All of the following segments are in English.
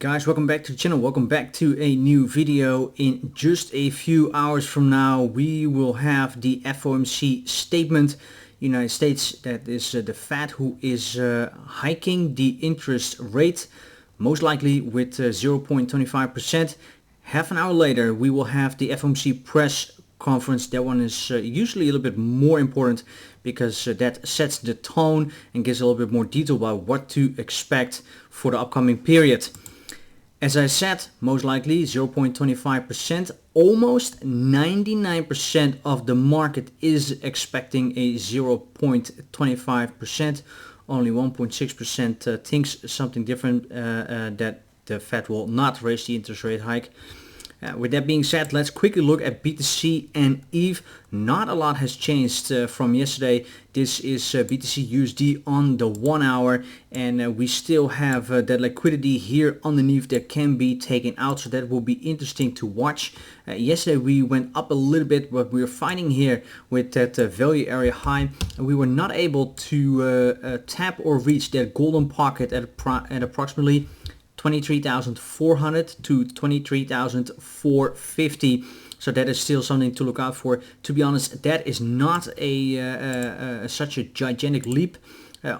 Guys, welcome back to the channel. Welcome back to a new video. In just a few hours from now we will have the FOMC statement. United States, that is the Fed, who is hiking the interest rate, most likely with 0.25%. Half an hour later we will have the FOMC press conference. That one is usually a little bit more important because that sets the tone and gives a little bit more detail about what to expect for the upcoming period. As I said, most likely 0.25%. Almost 99% of the market is expecting a 0.25%. Only 1.6% thinks something different, that the Fed will not raise the interest rate hike. With that being said, let's quickly look at BTC and ETH. Not a lot has changed from yesterday. This is BTC USD on the 1 hour, and we still have that liquidity here underneath that can be taken out, so that will be interesting to watch. Yesterday we went up a little bit, but we are fighting here with that value area high, and we were not able to tap or reach that golden pocket at approximately 23,400 to 23,450. So that is still something to look out for. To be honest, that is not such a gigantic leap.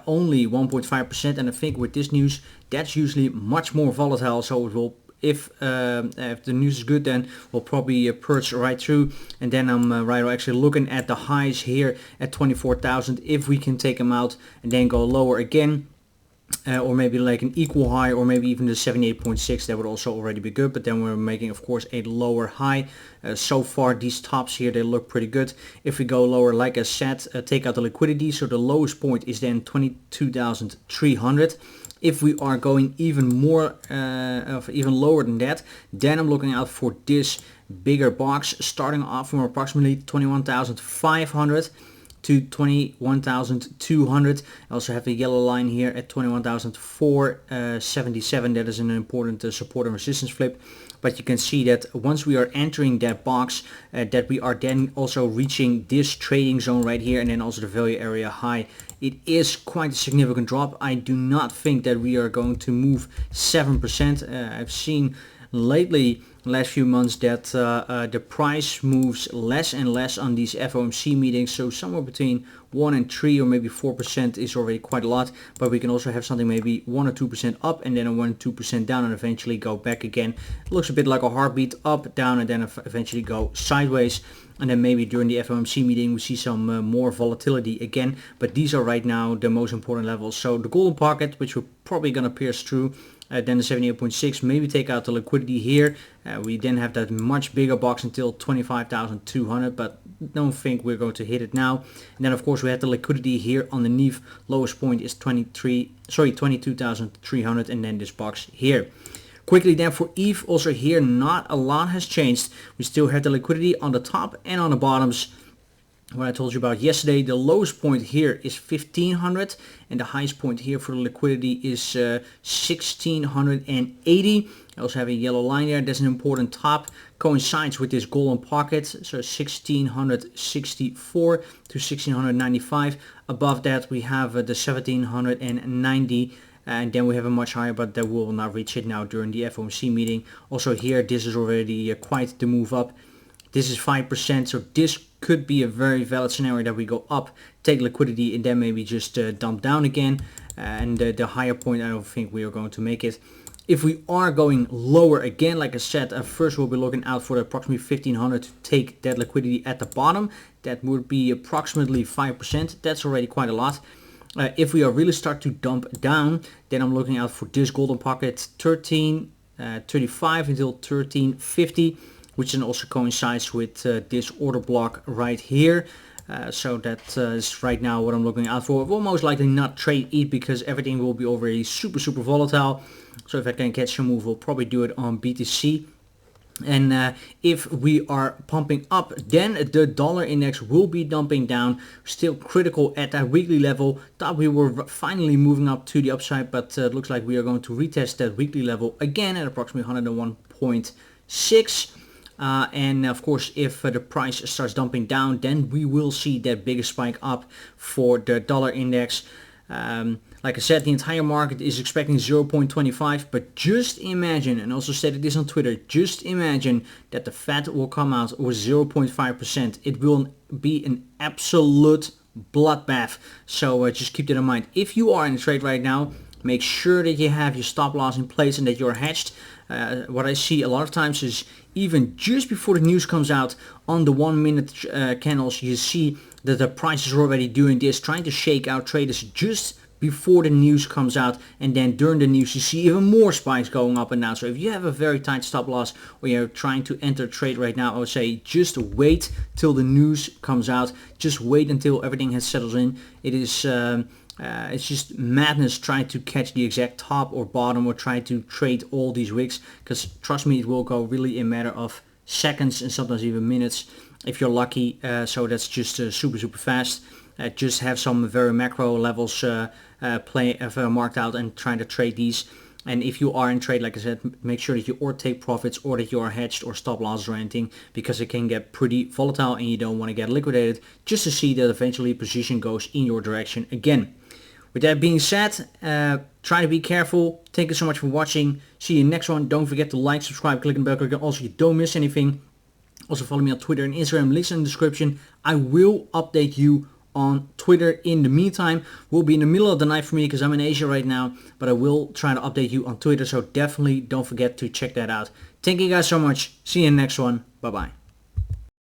Only 1.5%, and I think with this news that's usually much more volatile. So it will, if the news is good, then we'll probably purge right through, and then I'm actually looking at the highs here at 24,000. If we can take them out and then go lower again, or maybe like an equal high, or maybe even the 78.6, that would also already be good. But then we're making, of course, a lower high. So far these tops here, they look pretty good. If we go lower, like I said, take out the liquidity, so the lowest point is then 22,300. If we are going even more even lower than that, then I'm looking out for this bigger box, starting off from approximately 21,500 to 21,200. I also have the yellow line here at 21,477. That is an important support and resistance flip. But you can see that once we are entering that box, that we are then also reaching this trading zone right here, and then also the value area high. It is quite a significant drop. I do not think that we are going to move 7%. I've seen lately, last few months, that the price moves less and less on these FOMC meetings, so somewhere between 1 and 3 or maybe 4% is already quite a lot. But we can also have something maybe 1 or 2% up and then a 1 or 2% down, and eventually go back again. It looks a bit like a heartbeat, up, down, and then eventually go sideways. And then maybe during the FOMC meeting we see some more volatility again. But these are right now the most important levels. So the golden pocket, which we're probably going to pierce through, then the 78.6, maybe take out the liquidity here. We then have that much bigger box until 25,200, but don't think we're going to hit it now. And then of course we have the liquidity here underneath. Lowest point is 22,300, and then this box here. Quickly then for ETH, also here not a lot has changed. We still have the liquidity on the top and on the bottoms. What I told you about yesterday, the lowest point here is 1500, and the highest point here for the liquidity is 1680. I also have a yellow line there. That's an important top, coincides with this golden pocket, so 1664 to 1695. Above that we have the 1790. And then we have a much higher, but that will not reach it now during the FOMC meeting. Also here, this is already quite the move up. This is 5%, so this could be a very valid scenario that we go up, take liquidity, and then maybe just dump down again. And the higher point, I don't think we are going to make it. If we are going lower again, like I said, first we'll be looking out for approximately 1500 to take that liquidity at the bottom. That would be approximately 5%. That's already quite a lot. If we are really start to dump down, then I'm looking out for this golden pocket, 1335 until 1350, which then also coincides with this order block right here. So that is right now what I'm looking out for. We'll most likely not trade ETH because everything will be already super volatile. So if I can catch some move, we'll probably do it on BTC. And if we are pumping up, then the dollar index will be dumping down. Still critical at that weekly level. Thought we were finally moving up to the upside, but it looks like we are going to retest that weekly level again at approximately 101.6. And of course, if the price starts dumping down, then we will see that bigger spike up for the dollar index. Like I said, the entire market is expecting 0.25, but just imagine, and also stated this on Twitter, just imagine that the Fed will come out with 0.5%. It will be an absolute bloodbath. So just keep that in mind. If you are in a trade right now, make sure that you have your stop loss in place and that you're hedged. What I see a lot of times is even just before the news comes out on the 1 minute candles, you see that the price is already doing this, trying to shake out traders just before the news comes out, and then during the news you see even more spikes going up and down. So if you have a very tight stop loss or you're trying to enter a trade right now, I would say just wait till the news comes out. Just wait until everything has settled in. It's just madness trying to catch the exact top or bottom or try to trade all these wicks, because trust me, it will go really in a matter of seconds and sometimes even minutes if you're lucky. So that's just super fast. Just have some very macro levels marked out and trying to trade these. And if you are in trade, like I said, make sure that you or take profits or that you are hedged or stop losses or anything, because it can get pretty volatile and you don't want to get liquidated, just to see that eventually position goes in your direction again. With that being said, try to be careful. Thank you so much for watching. See you next one. Don't forget to like, subscribe, click on the bell icon. Also, you don't miss anything. Also, follow me on Twitter and Instagram. Links in the description. I will update you on Twitter. In the meantime, will be in the middle of the night for me because I'm in Asia right now, but I will try to update you on Twitter. So definitely don't forget to check that out. Thank you guys so much. See you in the next one. Bye bye.